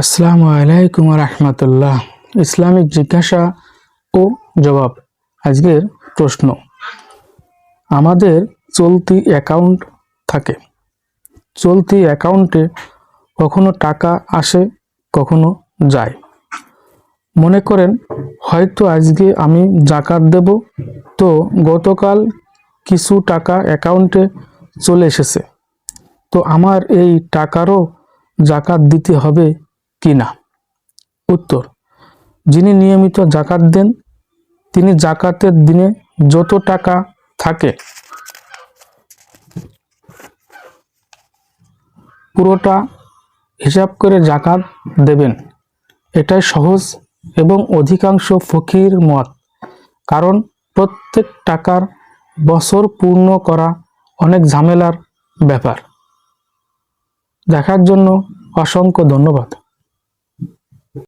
আসসালামু আলাইকুম রহমতুল্লাহ। ইসলামিক জিজ্ঞাসা ও জবাব। আজকের প্রশ্ন, আমাদের চলতি অ্যাকাউন্ট থাকে, চলতি অ্যাকাউন্টে কখনো টাকা আসে কখনো যায়। মনে করেন হয়তো আজকে আমি জাকাত দেব, তো গতকাল কিছু টাকা অ্যাকাউন্টে চলে এসেছে, তো আমার এই টাকারও জাকাত দিতে হবে কি না? উত্তর, যিনি নিয়মিত জাকাত দেন তিনি জাকাতের দিনে যত টাকা থাকে পুরোটা হিসাব করে জাকাত দেবেন। এটাই সহজ এবং অধিকাংশ ফকির মত, কারণ প্রত্যেক টাকার বছর পূর্ণ করা অনেক ঝামেলার ব্যাপার। দেখার জন্য অসংখ্য ধন্যবাদ।